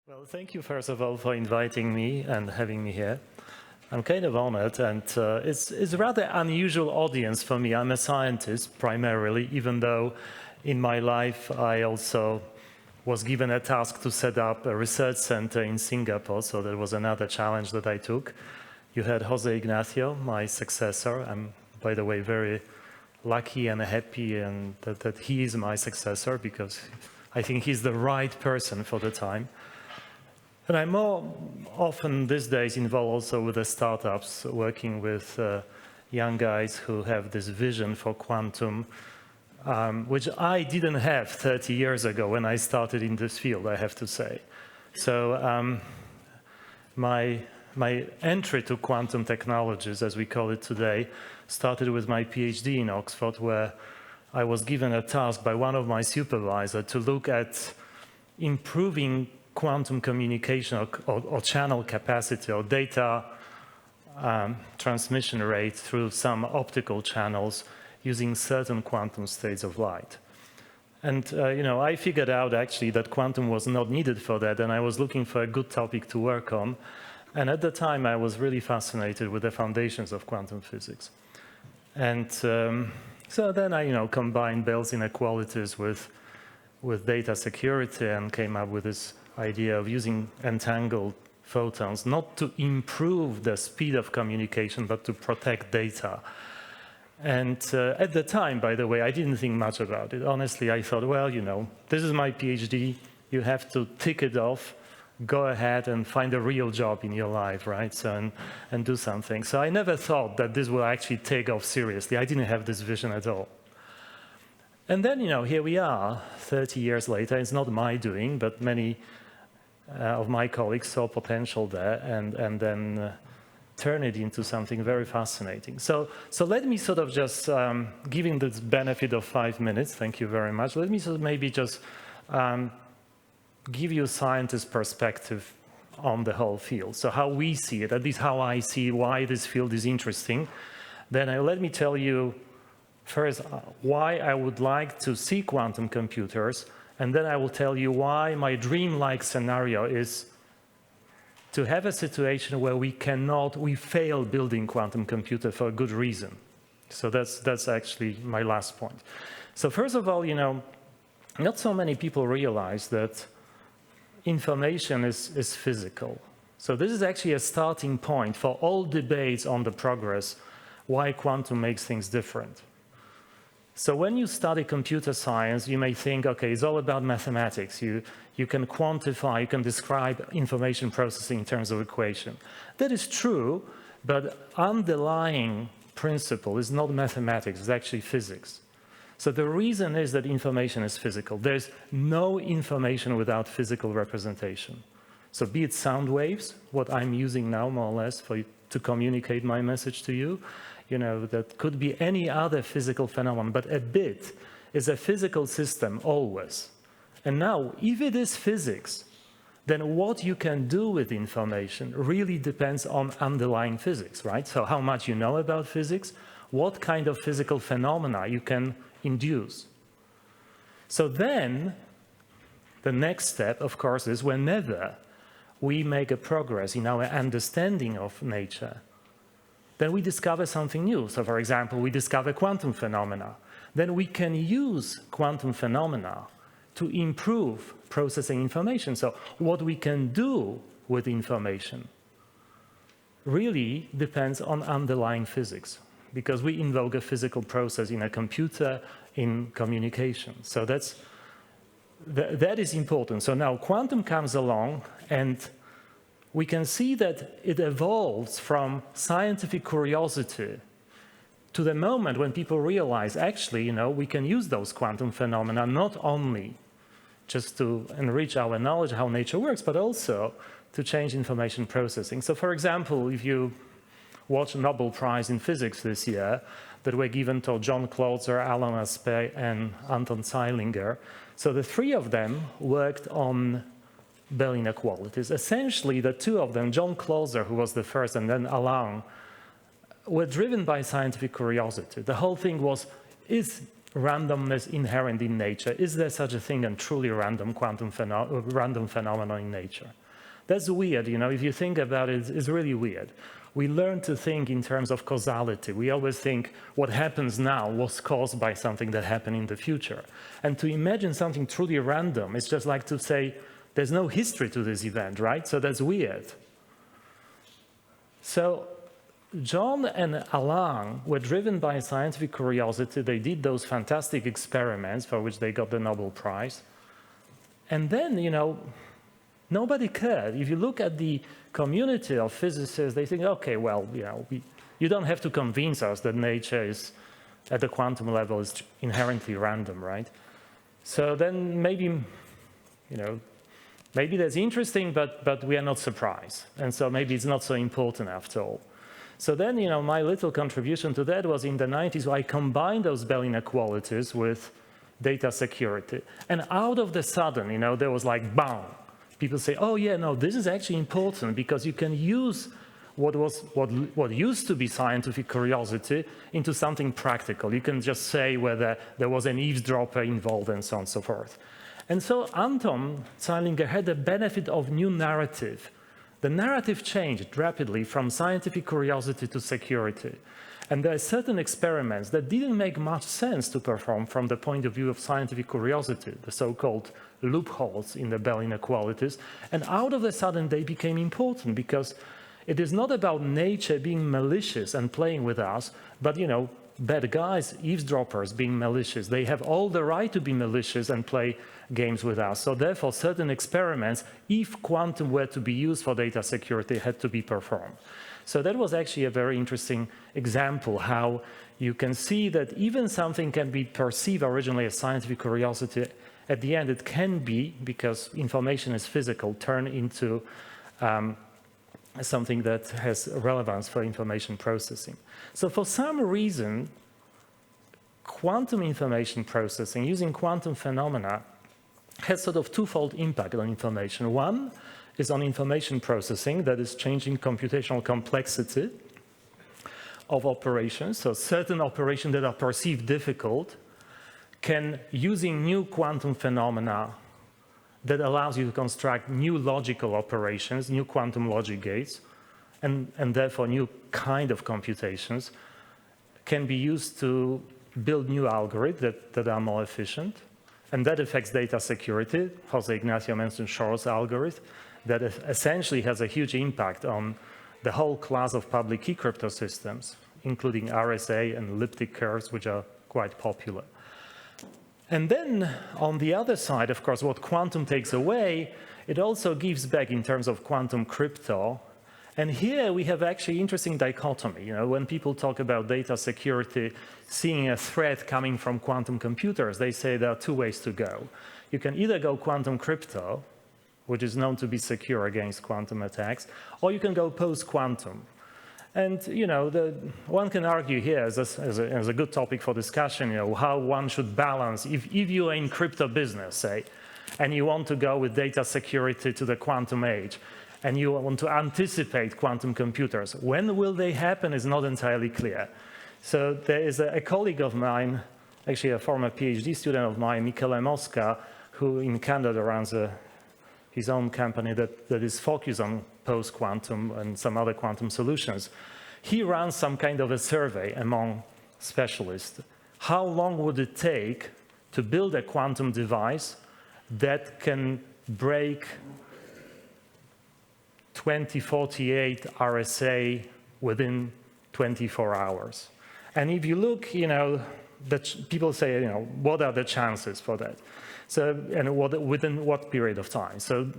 Well, thank you, first of all, for inviting me and having me here. I'm kind of honored, and it's a rather unusual audience for me. I'm a scientist, primarily, even though in my life I also was given a task to set up a research center in Singapore, so that was another challenge that I took. You had Jose Ignacio, my successor. I'm, by the way, very lucky and happy and that he is my successor, because I think he's the right person for the time. And I'm more often these days involved also with the startups, working with young guys who have this vision for quantum, which I didn't have 30 years ago when I started in this field, I have to say. So my entry to quantum technologies, as we call it today, started with my PhD in Oxford, where I was given a task by one of my supervisors to look at improving quantum communication or channel capacity or data transmission rate through some optical channels using certain quantum states of light. And I figured out actually that quantum was not needed for that, and I was looking for a good topic to work on. And at the time, I was really fascinated with the foundations of quantum physics. And so then I combined Bell's inequalities with data security and came up with this idea of using entangled photons, not to improve the speed of communication, but to protect data. And at the time, by the way, I didn't think much about it. Honestly, I thought, well, this is my PhD. You have to tick it off, go ahead and find a real job in your life, right? So, and do something. So I never thought that this will actually take off seriously. I didn't have this vision at all. And then, here we are, 30 years later. It's not my doing, but many of my colleagues saw potential there and then turn it into something very fascinating. So let me sort of just, giving this benefit of 5 minutes, thank you very much, let me sort of maybe just give you a scientist perspective on the whole field. So how we see it, at least how I see why this field is interesting. Then let me tell you first why I would like to see quantum computers, and then I will tell you why my dream-like scenario is to have a situation where we fail building quantum computer for a good reason. So that's actually my last point. So first of all, not so many people realize that information is physical. So this is actually a starting point for all debates on the progress, why quantum makes things different. So when you study computer science, you may think, okay, it's all about mathematics. You can quantify, you can describe information processing in terms of equation. That is true, but underlying principle is not mathematics, it's actually physics. So the reason is that information is physical. There's no information without physical representation. So be it sound waves, what I'm using now more or less to communicate my message to you, that could be any other physical phenomenon, but a bit is a physical system always. And now, if it is physics, then what you can do with information really depends on underlying physics, right? So how much you know about physics, what kind of physical phenomena you can induce. So then, the next step, of course, is whenever we make a progress in our understanding of nature, then we discover something new. So for example, we discover quantum phenomena. Then we can use quantum phenomena to improve processing information. So what we can do with information really depends on underlying physics, because we invoke a physical process in a computer, in communication. So that is important. So now quantum comes along, and we can see that it evolves from scientific curiosity to the moment when people realize, actually, we can use those quantum phenomena not only just to enrich our knowledge how nature works, but also to change information processing. So for example, if you watch Nobel Prize in Physics this year that were given to John Clauser, Alan Aspect, and Anton Zeilinger, so the three of them worked on Bell inequalities. Essentially, the two of them, John Clauser, who was the first, and then Alan, were driven by scientific curiosity. The whole thing was, is randomness inherent in nature? Is there such a thing as truly random random phenomenon in nature? That's weird, you know, if you think about it, it's really weird. We learn to think in terms of causality. We always think what happens now was caused by something that happened in the future. And to imagine something truly random, it's just like to say, there's no history to this event, right? So that's weird. So John and Alain were driven by scientific curiosity. They did those fantastic experiments for which they got the Nobel Prize. And then, you know, nobody cared. If you look at the community of physicists, they think, okay, well, you know, you don't have to convince us that nature is, at the quantum level, is inherently random, right? So then maybe, you know, maybe that's interesting, but we are not surprised. And so maybe it's not so important after all. So then, you know, my little contribution to that was in the 90s, where I combined those Bell inequalities with data security. And out of the sudden, you know, there was like, bam. People say, oh yeah, no, this is actually important because you can use what used to be scientific curiosity into something practical. You can just say whether there was an eavesdropper involved and so on and so forth. And so Anton Zeilinger had the benefit of new narrative. The narrative changed rapidly from scientific curiosity to security. And there are certain experiments that didn't make much sense to perform from the point of view of scientific curiosity, the so-called loopholes in the Bell inequalities. And out of a sudden, they became important because it is not about nature being malicious and playing with us, but, you know, bad guys, eavesdroppers being malicious. They have all the right to be malicious and play games with us. So therefore, certain experiments, if quantum were to be used for data security, had to be performed. So that was actually a very interesting example how you can see that even something can be perceived originally as scientific curiosity. At the end, it can be, because information is physical, turn into something that has relevance for information processing. So for some reason, quantum information processing using quantum phenomena has sort of twofold impact on information. One is on information processing, that is changing computational complexity of operations. So certain operations that are perceived difficult can, using new quantum phenomena that allows you to construct new logical operations, new quantum logic gates, and therefore new kind of computations, can be used to build new algorithms that are more efficient. And that affects data security. Jose Ignacio mentioned Shor's algorithm, that essentially has a huge impact on the whole class of public key crypto systems, including RSA and elliptic curves, which are quite popular. And then on the other side, of course, what quantum takes away, it also gives back in terms of quantum crypto. And here we have actually interesting dichotomy. You know, when people talk about data security, seeing a threat coming from quantum computers, they say there are two ways to go. You can either go quantum crypto, which is known to be secure against quantum attacks, or you can go post-quantum. And, you know, one can argue here as a good topic for discussion, you know, how one should balance, if you are in crypto business, say, and you want to go with data security to the quantum age, and you want to anticipate quantum computers, when will they happen is not entirely clear. So there is a colleague of mine, actually a former PhD student of mine, Michele Mosca, who in Canada runs his own company that is focused on post-quantum and some other quantum solutions. He runs some kind of a survey among specialists. How long would it take to build a quantum device that can break 2048 RSA within 24 hours? And if you look, you know, people say, you know, what are the chances for that? So, and within what period of time? So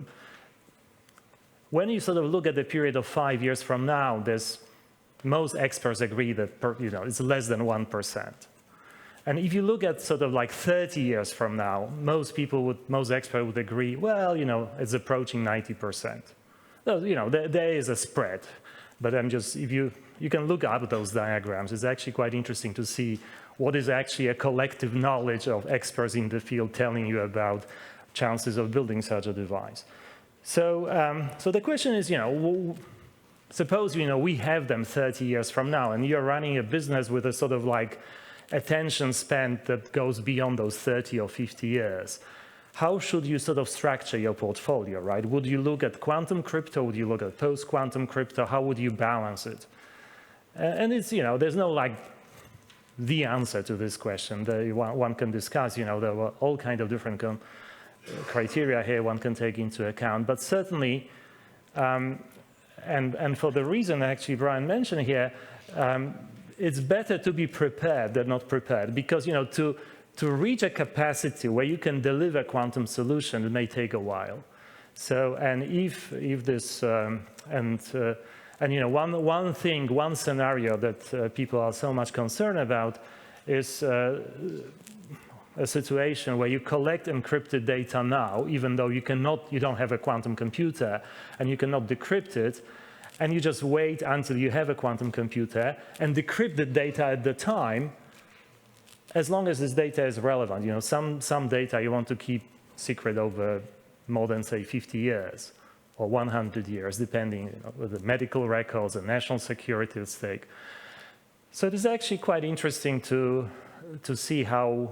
when you sort of look at the period of 5 years from now, most experts agree that it's less than 1%. And if you look at sort of like 30 years from now, most experts would agree, well, you know, it's approaching 90%. So, you know, there is a spread. But if you can look up those diagrams, it's actually quite interesting to see what is actually a collective knowledge of experts in the field telling you about chances of building such a device. So, so the question is, you know, suppose, you know, we have them 30 years from now, and you're running a business with a sort of like attention span that goes beyond those 30 or 50 years, how should you sort of structure your portfolio, right? Would you look at quantum crypto? Would you look at post-quantum crypto? How would you balance it? And it's, there's no like the answer to this question. One can discuss, there were all kinds of different criteria here one can take into account. But certainly, and for the reason actually Brian mentioned here, it's better to be prepared than not prepared, because to reach a capacity where you can deliver quantum solution, it may take a while. So, and if this one scenario that people are so much concerned about is a situation where you collect encrypted data now, even though you don't have a quantum computer and you cannot decrypt it, and you just wait until you have a quantum computer and decrypt the data at the time, as long as this data is relevant. Some data you want to keep secret over more than, say, 50 years or 100 years, depending on the medical records and national security at stake. So it is actually quite interesting to see how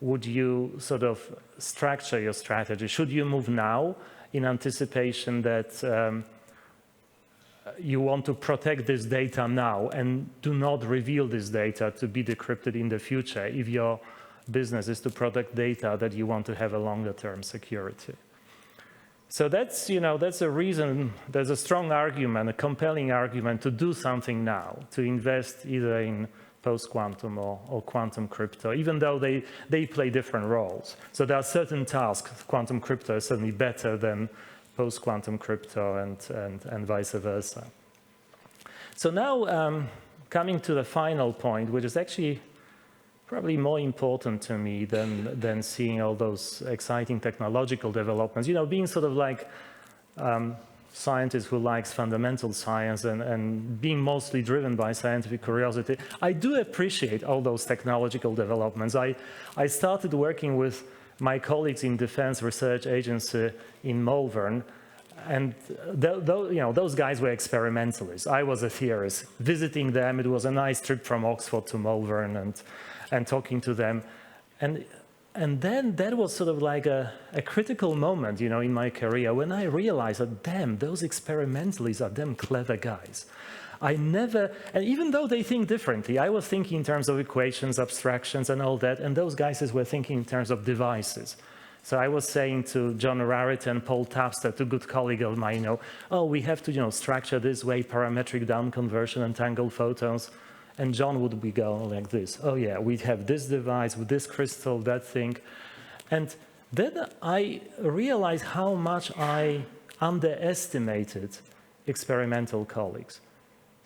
would you sort of structure your strategy. Should you move now in anticipation that you want to protect this data now and do not reveal this data to be decrypted in the future if your business is to protect data that you want to have a longer term security? So that's, that's a reason, there's a strong argument, a compelling argument to do something now, to invest either in post-quantum or quantum crypto, even though they play different roles. So there are certain tasks. Quantum crypto is certainly better than post-quantum crypto and vice versa. So now coming to the final point, which is actually probably more important to me than seeing all those exciting technological developments. Being sort of like scientist who likes fundamental science and being mostly driven by scientific curiosity, I do appreciate all those technological developments. I started working with my colleagues in Defense Research Agency in Malvern, and those guys were experimentalists. I was a theorist. Visiting them, it was a nice trip from Oxford to Malvern and talking to them. And then that was sort of like a critical moment, in my career when I realized that, damn, those experimentalists are damn clever guys. And even though they think differently, I was thinking in terms of equations, abstractions, and all that, and those guys were thinking in terms of devices. So I was saying to John Rarity and Paul Tapster, two good colleagues of mine, we have to, structure this way, parametric down conversion, entangled photons. And John would be going like this. Oh yeah, we have this device with this crystal, that thing. And then I realized how much I underestimated experimental colleagues.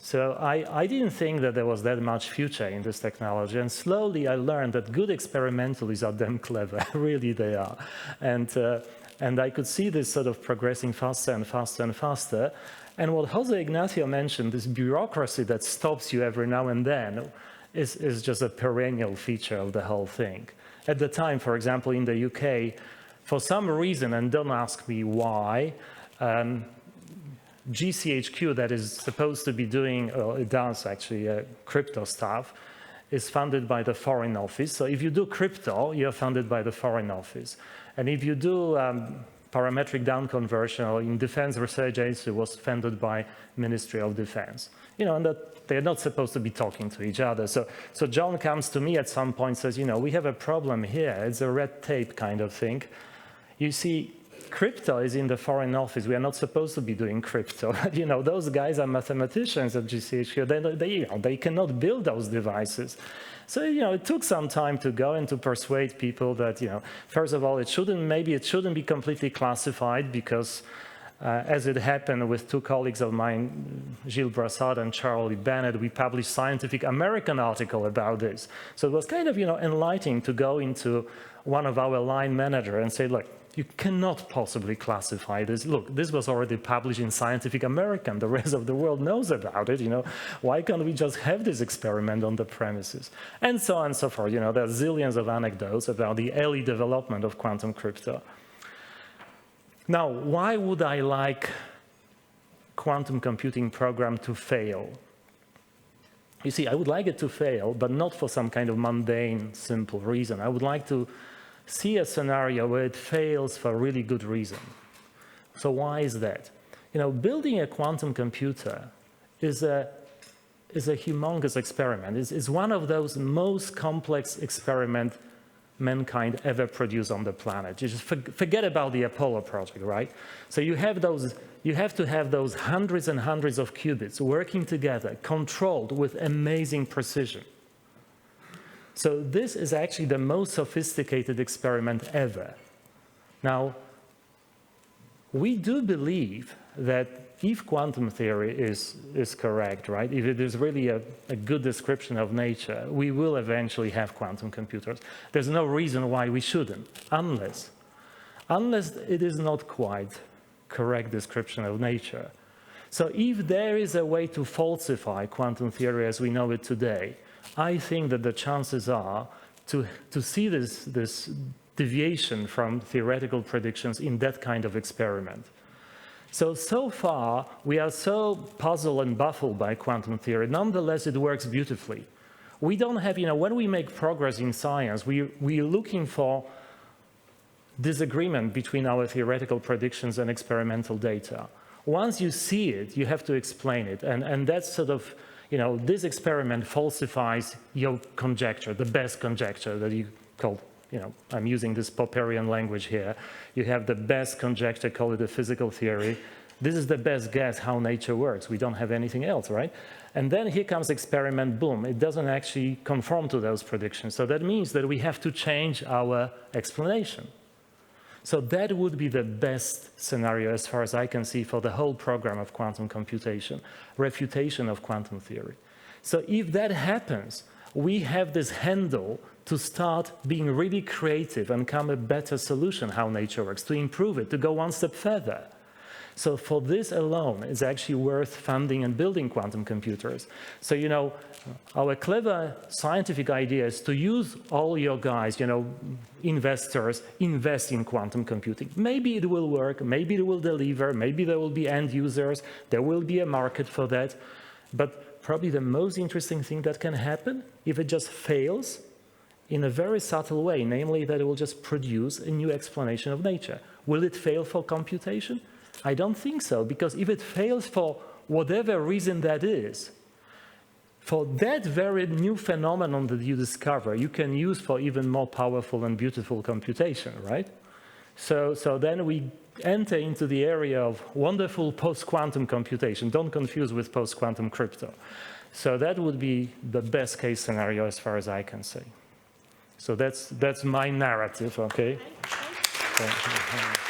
So I didn't think that there was that much future in this technology. And slowly I learned that good experimentalists are damn clever. Really they are. And I could see this sort of progressing faster and faster and faster. And what Jose Ignacio mentioned, this bureaucracy that stops you every now and then, is just a perennial feature of the whole thing. At the time, for example, in the UK, for some reason, and don't ask me why, GCHQ, that is supposed to be doing, it does actually, crypto stuff, is funded by the Foreign Office. So if you do crypto, you're funded by the Foreign Office. And if you do parametric down conversion in Defense Research Agency, was funded by Ministry of Defense. And that they're not supposed to be talking to each other. So John comes to me at some point and says, we have a problem here. It's a red tape kind of thing. You see, crypto is in the Foreign Office. We are not supposed to be doing crypto. Those guys are mathematicians at GCHQ. They cannot build those devices. So, it took some time to go and to persuade people that, first of all, maybe it shouldn't be completely classified because, as it happened with two colleagues of mine, Gilles Brassard and Charlie Bennett, we published Scientific American article about this. So it was kind of, enlightening to go into one of our line managers and say, look, you cannot possibly classify this. Look, this was already published in Scientific American. The rest of the world knows about it. Why can't we just have this experiment on the premises? And so on and so forth. There are zillions of anecdotes about the early development of quantum crypto. Now, why would I like quantum computing program to fail? You see, I would like it to fail, but not for some kind of mundane, simple reason. I would like to see a scenario where it fails for a really good reason. So why is that? Building a quantum computer is a humongous experiment. It's one of those most complex experiments mankind ever produced on the planet. You just forget about the Apollo project, right? So you have to have those hundreds and hundreds of qubits working together, controlled with amazing precision. So this is actually the most sophisticated experiment ever. Now, we do believe that if quantum theory is correct, right, if it is really a good description of nature, we will eventually have quantum computers. There's no reason why we shouldn't, unless it is not quite correct description of nature. So if there is a way to falsify quantum theory as we know it today, I think that the chances are to see this deviation from theoretical predictions in that kind of experiment. So far, we are so puzzled and baffled by quantum theory. Nonetheless, it works beautifully. We don't have, when we make progress in science, we're looking for disagreement between our theoretical predictions and experimental data. Once you see it, you have to explain it. And that's sort of, this experiment falsifies your conjecture, the best conjecture that you call, I'm using this Popperian language here. You have the best conjecture, call it a physical theory. This is the best guess how nature works. We don't have anything else, right? And then here comes experiment, boom. It doesn't actually conform to those predictions. So that means that we have to change our explanation. So that would be the best scenario as far as I can see for the whole program of quantum computation, refutation of quantum theory. So if that happens, we have this handle to start being really creative and come a better solution how nature works, to improve it, to go one step further. So for this alone, it's actually worth funding and building quantum computers. So, our clever scientific idea is to use all your guys, investors, invest in quantum computing. Maybe it will work, maybe it will deliver, maybe there will be end users, there will be a market for that. But probably the most interesting thing that can happen, if it just fails, in a very subtle way, namely that it will just produce a new explanation of nature. Will it fail for computation? I don't think so, because if it fails for whatever reason that is, for that very new phenomenon that you discover, you can use for even more powerful and beautiful computation, right? So then we enter into the area of wonderful post-quantum computation. Don't confuse with post-quantum crypto. So that would be the best case scenario as far as I can see. So that's my narrative, okay? Thank you.